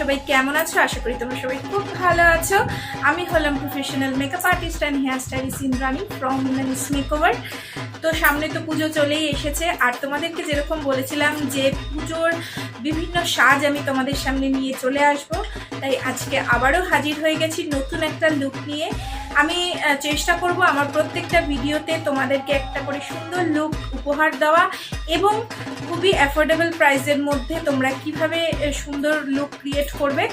সবাই কেমন আছো? আশা করি তোমরা সবাই খুব ভালো আছো। আমি হলাম professional makeup artist and hair stylist Indrani from indrani'smakeover। তো সামনে তো পুজো চলেই এসেছে, আর তোমাদেরকে যেরকম বলেছিলাম যে পুজোর বিভিন্ন সাজ আমি তোমাদের সামনে নিয়ে চলে আসব, তাই আজকে আবারও হাজির হয়ে গেছি নতুন একটা লুক নিয়ে। আমি চেষ্টা করব আমার প্রত্যেকটা ভিডিওতে তোমাদেরকে একটা করে সুন্দর লুক উপহার দেওয়া এবং খুবই অ্যাফোর্ডেবল প্রাইসের মধ্যে তোমরা কিভাবে সুন্দর লুক ক্রিয়েট করবে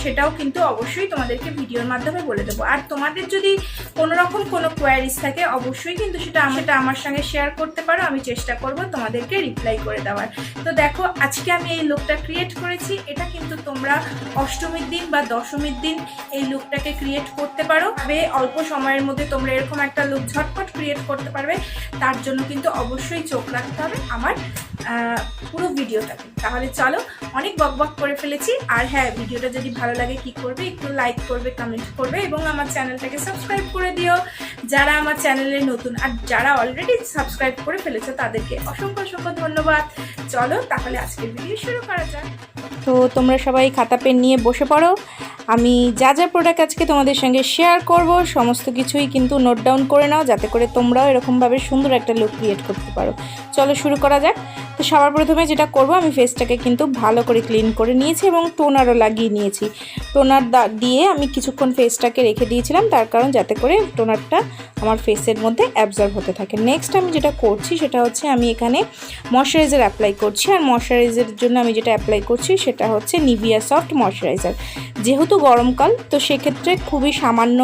সেটাও কিন্তু অবশ্যই তোমাদেরকে ভিডিওর মাধ্যমে বলে দেবো। আর তোমাদের যদি কোনো রকম কোনো কোয়ারিজ থাকে অবশ্যই কিন্তু সেটা আমার সঙ্গে শেয়ার করতে পারো, আমি চেষ্টা করব তোমাদেরকে রিপ্লাই করে দেওয়ার। তো দেখো আজকে আমি এই লুকটা ক্রিয়েট করেছি, এটা কিন্তু তোমরা অষ্টমীর দিন বা দশমীর দিন এই লুকটাকে ক্রিয়েট করতে পারো। অল্প সময়ের মধ্যে তোমরা এরকম একটা লুক ঝটপট ক্রিয়েট করতে পারবে, তার জন্য কিন্তু অবশ্যই চোখ রাখতে হবে আমার পুরো ভিডিওটাকে। তাহলে চলো, অনেক বকবক করে ফেলেছি। আর হ্যাঁ, ভিডিওটা যদি ভালো লাগে কি করবে, একটু লাইক করবে, কমেন্ট করবে এবং আমার চ্যানেলটাকে সাবস্ক্রাইব করে দিও যারা আমার চ্যানেলে নতুন। আর যারা অলরেডি সাবস্ক্রাইব করে ফেলেছো তাদেরকে অসংখ্য অসংখ্য ধন্যবাদ। চলো তাহলে আজকের ভিডিও শুরু করা যাক। তো তোমরা সবাই খাতা পেন নিয়ে বসে পড়ো। আমি যা যা প্রোডাক্ট আজকে তোমাদের সঙ্গে শেয়ার করব সমস্ত কিছুই কিন্তু নোট ডাউন করে নাও, যাতে করে তোমরাও এরকমভাবে সুন্দর একটা লুক ক্রিয়েট করতে পারো। চলো শুরু করা যাক। তো সবার প্রথমে যেটা করব, আমি ফেসটাকে কিন্তু ভালো করে ক্লিন করে নিয়েছি এবং টোনারও লাগিয়ে নিয়েছি। টোনার দিয়ে আমি কিছুক্ষণ ফেসটাকে রেখে দিয়েছিলাম, তার কারণ যাতে করে টোনারটা আমার ফেসের মধ্যে অ্যাবজর্ব হতে থাকে। নেক্সট আমি যেটা করছি সেটা হচ্ছে আমি এখানে ময়শ্চারাইজার অ্যাপ্লাই করছি। আর ময়শ্চারাইজারের জন্য আমি যেটা অ্যাপ্লাই করছি সেটা হচ্ছে নিভিয়া সফট ময়শ্চারাইজার। যেহেতু গরমকাল তো সেক্ষেত্রে খুবই সামান্য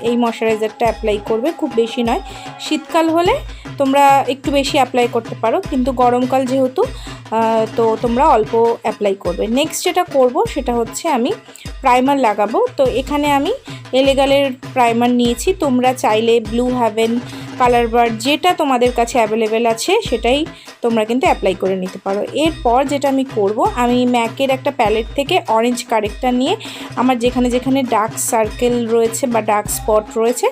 এই ময়শ্চারাইজারটা অ্যাপ্লাই করবে, খুব বেশি নয়। শীতকাল হলে তোমরা একটু বেশি অ্যাপ্লাই করতে পারো, কিন্তু গরমকাল যেহেতু তো তোমরা অল্প অ্যাপ্লাই করবে। নেক্সট যেটা করব সেটা হচ্ছে আমি প্রাইমার লাগাবো। তো এখানে আমি এলেগালের প্রাইমার নিয়েছি, তোমরা চাইলে ব্লু হ্যাভেন, কালার বার্ড যেটা তোমাদের কাছে অ্যাভেলেবেল আছে সেটাই তোমরা কিন্তু অ্যাপ্লাই করে নিতে পারো। এরপর যেটা আমি করব, আমি ম্যাকের একটা প্যালেট থেকে অরেঞ্জ কারেক্টার নিয়ে আমার যেখানে যেখানে ডার্ক সার্কেল রয়েছে বা ডার্ক স্পট রয়েছে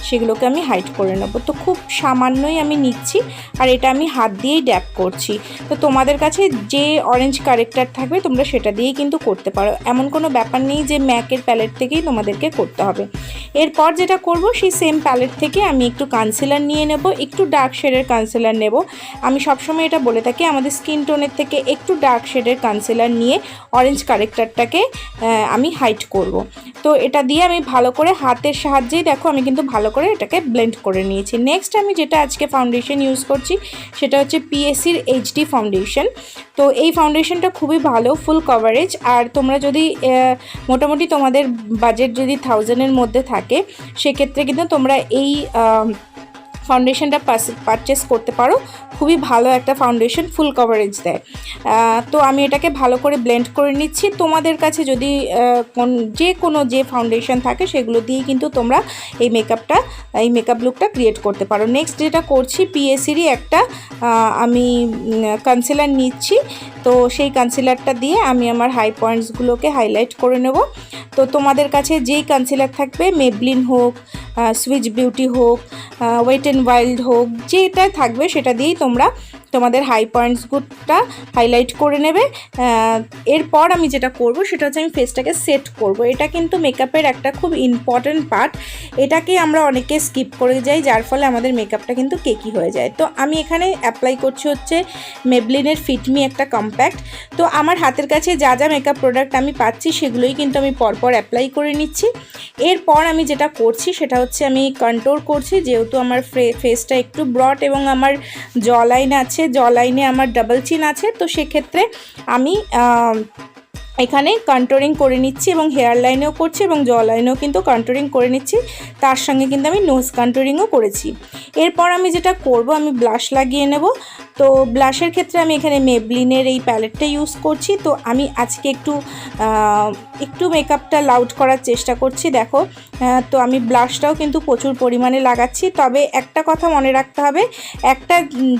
সেগুলোকে আমি হাইড করে নেব। তো খুব সামান্যই আমি নিচ্ছি, আর এটা আমি হাত দিয়েই ড্যাপ করছি। তো তোমাদের কাছে যে অরেঞ্জ কারেক্টার থাকবে তোমরা সেটা দিয়েই কিন্তু করতে পারো, এমন কোনো ব্যাপার নেই যে ম্যাকের প্যালেট থেকেই তোমাদেরকে করতে হবে। এরপর যেটা করব, সেই সেম প্যালেট থেকে আমি একটু কনসিলার নিয়ে নেব, একটু ডার্ক শেডের কনসিলার নেব। আমি সবসময় এটা বলে থাকি আমাদের স্কিন টোনের থেকে একটু ডার্ক শেডের কনসিলার নিয়ে অরেঞ্জ কারেক্টারটাকে আমি হাইড করব। তো এটা দিয়ে আমি ভালো করে হাতের সাহায্যেই দেখো আমি কিন্তু ভালো করে এটাকে ব্লেন্ড করে নিয়েছি। নেক্সট আমি যেটা আজকে ফাউন্ডেশন ইউজ করছি সেটা হচ্ছে পিএসসির এইচডি ফাউন্ডেশন। তো এই ফাউন্ডেশনটা খুবই ভালো, ফুল কভারেজ। আর তোমরা যদি মোটামুটি তোমাদের বাজেট যদি 1000-এর মধ্যে থাকে সেক্ষেত্রে কিন্তু তোমরা এই ফাউন্ডেশনটা পারচেস করতে পারো। খুবই ভালো একটা ফাউন্ডেশন, ফুল কভারেজ দেয়। তো আমি এটাকে ভালো করে ব্লেন্ড করে নিচ্ছি। তোমাদের কাছে যদি যে ফাউন্ডেশন থাকে সেগুলো দিয়েই কিন্তু তোমরা এই মেকআপ লুকটা ক্রিয়েট করতে পারো। নেক্সট যেটা করছি, পিএসসিরই একটা আমি কনসিলার নিচ্ছি। তো সেই কনসিলারটা দিয়ে আমি আমার হাই পয়েন্টসগুলোকে হাইলাইট করে নেব। তো তোমাদের কাছে যেই কনসিলার থাকবে, মেবলিন হোক, সুইচ বিউটি হোক, ওয়েট অ্যান্ড ওয়াইল্ড হোক, যেটা থাকবে সেটা দিয়েই তোমরা তোমাদের হাই পয়েন্টসগুলোটা হাইলাইট করে নেবে। এরপর আমি যেটা করব সেটা হচ্ছে আমি ফেসটাকে সেট করব। এটা কিন্তু মেকআপের একটা খুব ইম্পর্ট্যান্ট পার্ট, এটাকে আমরা অনেকে স্কিপ করে যাই, যার ফলে আমাদের মেকআপটা কিন্তু কেকি হয়ে যায়। তো আমি এখানে অ্যাপ্লাই করছি হচ্ছে মেবলিনের ফিটমি একটা কম্প্যাক্ট। তো আমার হাতের কাছে যা যা মেকআপ প্রোডাক্ট আমি পাচ্ছি সেগুলোই কিন্তু আমি পরপর অ্যাপ্লাই করে নিচ্ছি। এরপর আমি যেটা করছি সেটা হচ্ছে আমি কন্ট্রোল করছি, যেহেতু আমার ফেসটা একটু ব্রড এবং আমার জ লাইন আছে, জ লাইনে আমার ডাবল চিন আছে। তো সেক্ষেত্রে আমি এখানে কন্ট্রোলিং করে নিচ্ছি এবং হেয়ার লাইনেও করছি এবং জ লাইনেও কিন্তু কন্ট্রোলিং করে নিচ্ছি, তার সঙ্গে কিন্তু আমি নোজ কন্ট্রোলিংও করেছি। এরপর আমি যেটা করব, আমি ব্লাশ লাগিয়ে নেব। তো ব্লাশের ক্ষেত্রে আমি এখানে মেবলিনের এই প্যালেটটা ইউজ করছি। তো আমি আজকে একটু মেকআপটা লাউড করার চেষ্টা করছি, দেখো। তো আমি ব্লাশটাও কিন্তু প্রচুর পরিমাণে লাগাচ্ছি। তবে একটা কথা মনে রাখতে হবে,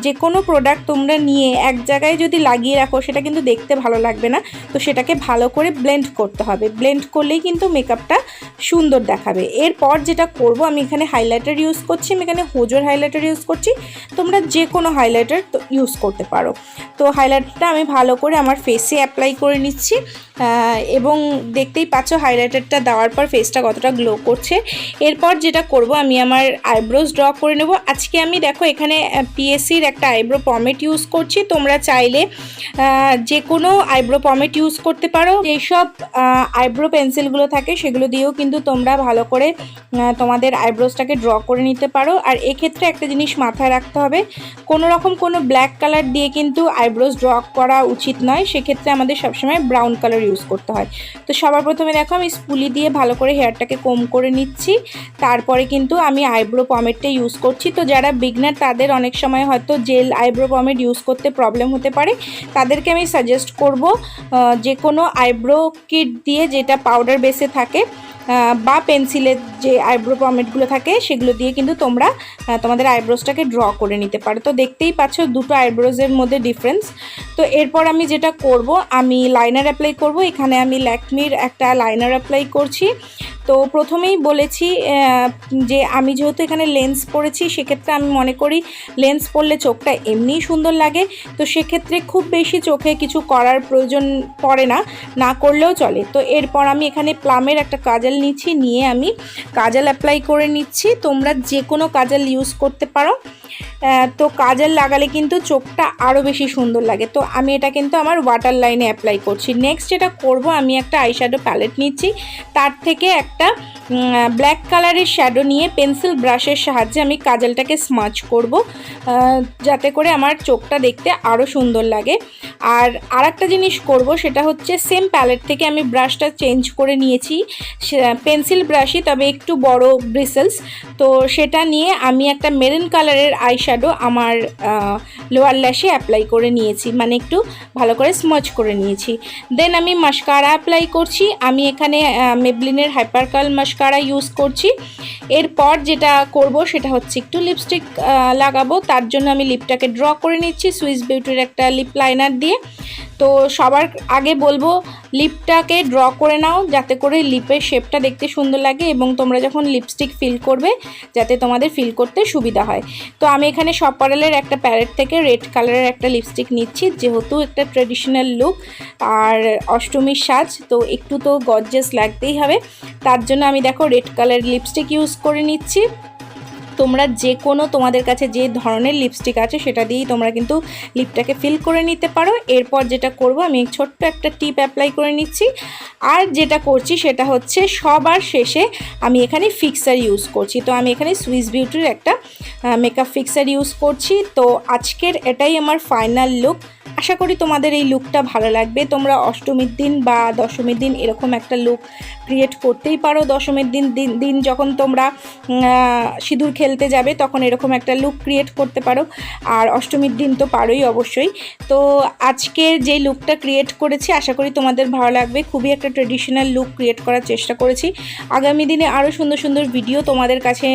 যে কোনো প্রোডাক্ট তোমরা নিয়ে এক জায়গায় যদি লাগিয়ে রাখো সেটা কিন্তু দেখতে ভালো লাগবে না। তো সেটাকে ভালো করে ব্লেন্ড করতে হবে। ব্লেন্ড করলেই কিন্তু মেকআপটা সুন্দর দেখাবে। এরপর যেটা করব, আমি এখানে হাইলাইটার ইউজ করছি, আমি এখানে হোজোর হাইলাইটার ইউজ করছি, তোমরা যে কোনো হাইলাইটার তো ইউজ করতে পারো। তো হাইলাইটারটা আমি ভালো করে আমার ফেসে অ্যাপ্লাই করে নিচ্ছি এবং দেখতেই পাচ্ছ হাইলাইটারটা দেওয়ার পর ফেসটা কতটা গ্লো করছে। এরপর যেটা করব, আমি আমার আইব্রোজ ড্র করে নেব। আজকে আমি দেখো এখানে পিএসসির একটা আইব্রো পমেট ইউজ করছি, তোমরা চাইলে যে কোনো আইব্রো পমেট ইউজ করতে পারো। যেসব আইব্রো পেন্সিলগুলো থাকে সেগুলো দিয়েও কিন্তু তোমরা ভালো করে তোমাদের আইব্রোজটাকে ড্র করে নিতে পারো। আর এক্ষেত্রে একটা জিনিস মাথায় রাখতে হবে, কোনো রকম কোনো ব্ল্যাক কালার দিয়ে কিন্তু আইব্রোজ ড্র করা উচিত নয়, সেক্ষেত্রে আমাদের সবসময় ব্রাউন কালার ইউজ করতে হয়। তো সবার প্রথমে দেখো আমি স্পুলি দিয়ে ভালো করে হেয়ারটাকে কোম করে নিচ্ছি, তারপরে কিন্তু আমি আইব্রো পমেটটা ইউজ করছি। তো যারা বিগনার তাদের অনেক সময় হয়তো জেল আইব্রো পমেট ইউজ করতে প্রবলেম হতে পারে, তাদেরকে আমি সাজেস্ট করব যে কোনো আইব্রো কিট দিয়ে, যেটা পাউডার বেসে থাকে বা পেন্সিলের যে আইব্রো পমেটগুলো থাকে সেগুলো দিয়ে কিন্তু তোমরা তোমাদের আইব্রোজটাকে ড্র করে নিতে পারো। তো দেখতেই পাচ্ছ দুটো আইব্রোজের মধ্যে ডিফারেন্স। তো এরপর আমি যেটা করব, আমি লাইনার অ্যাপ্লাই করব। এখানে আমি ল্যাকমির একটা লাইনার অ্যাপ্লাই করছি। তো প্রথমেই বলেছি যে আমি যেহেতু এখানে লেন্স পরেছি, সেক্ষেত্রে আমি মনে করি লেন্স পরলে চোখটা এমনিই সুন্দর লাগে। তো সেক্ষেত্রে খুব বেশি চোখে কিছু করার প্রয়োজন পড়ে না, না করলেও চলে। তো এরপর আমি এখানে প্লামের একটা কাজল নিচ্ছি, নিয়ে আমি কাজল অ্যাপ্লাই করে নিচ্ছি। তোমরা যে কোনো কাজল ইউজ করতে পারো। তো কাজল লাগালে কিন্তু চোখটা আরও বেশি সুন্দর লাগে। তো আমি এটা কিন্তু আমার ওয়াটার লাইনে অ্যাপ্লাই করছি। নেক্সট যেটা করব, আমি একটা আইশ্যাডো প্যালেট নিচ্ছি, তার থেকে একটা ব্ল্যাক কালারের শ্যাডো নিয়ে পেন্সিল ব্রাশের সাহায্যে আমি কাজলটাকে স্মাচ করব, যাতে করে আমার চোখটা দেখতে আরও সুন্দর লাগে। আর আরেকটা জিনিস করব, সেটা হচ্ছে সেম প্যালেট থেকে আমি ব্রাশটা চেঞ্জ করে নিয়েছি, পেন্সিল ব্রাশই তবে একটু বড় ব্রিসেলস। তো সেটা নিয়ে আমি একটা মেরুন কালারের আইশ্যাডো আমার লোয়ার ল্যাশে অ্যাপ্লাই করে নিয়েছি, মানে একটু ভালো করে স্মাচ করে নিয়েছি। দেন আমি মাস্কারা অ্যাপ্লাই করছি। আমি এখানে মেবলিনের হাইপার কার্ল মাস্কারা ইউজ করছি। এরপর যেটা করব সেটা হচ্ছে একটু লিপস্টিক লাগাবো, তার জন্য আমি লিপটাকে ড্র করে নিচ্ছি সুইস বিউটির একটা লিপ লাইনার দিয়ে। তো সবার আগে বলবো লিপটাকে ড্র করে নাও, যাতে করে লিপের শেপটা দেখতে সুন্দর লাগে এবং তোমরা যখন লিপস্টিক ফিল করবে যাতে তোমাদের ফিল করতে সুবিধা হয়। তো আমি এখানে সপারেলের একটা প্যালেট থেকে রেড কালারের একটা লিপস্টিক নিচ্ছি, যেহেতু একটা ট্রেডিশনাল লুক আর অষ্টমীর সাজ, তো একটু তো গর্জিয়াস লাগতেই হবে। তার জন্য আমি দেখো রেড কালার লিপস্টিক ইউজ করে নিচ্ছি। তোমরা যে কোনো তোমাদের কাছে যে ধরনের লিপস্টিক আছে সেটা দিয়েই তোমরা কিন্তু লিপটাকে ফিল করে নিতে পারো। এরপর যেটা করব, আমি ছোট্ট একটা টিপ অ্যাপ্লাই করে নিচ্ছি। আর যেটা করছি সেটা হচ্ছে সবার শেষে আমি এখানে ফিক্সার ইউজ করছি। তো আমি এখানে সুইস বিউটির একটা মেকআপ ফিক্সার ইউজ করছি। তো আজকের এটাই আমার ফাইনাল লুক। আশা করি তোমাদের এই লুকটা ভালো লাগবে। তোমরা অষ্টমীর দিন বা দশমীর দিন এরকম একটা লুক ক্রিয়েট করতেই পারো। দশমীর দিন যখন তোমরা সিঁদুর খেলতে যাবে তখন এরকম একটা লুক ক্রিয়েট করতে পারো, আর অষ্টমীর দিন তো পারোই অবশ্যই। তো আজকের যে লুকটা ক্রিয়েট করেছি আশা করি তোমাদের ভালো লাগবে। খুবই একটা ট্রেডিশনাল লুক ক্রিয়েট করার চেষ্টা করেছি। আগামী দিনে আরও সুন্দর সুন্দর ভিডিও তোমাদের কাছে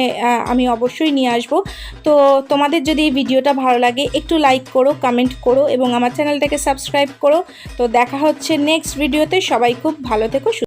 আমি অবশ্যই নিয়ে আসবো। তো তোমাদের যদি এই ভিডিওটা ভালো লাগে একটু লাইক করো, কমেন্ট করো এবং আমার চ্যানেলটাকে সাবস্ক্রাইব করো। তো দেখা হচ্ছে নেক্সট ভিডিওতে। সবাই খুব ভালো থেকো।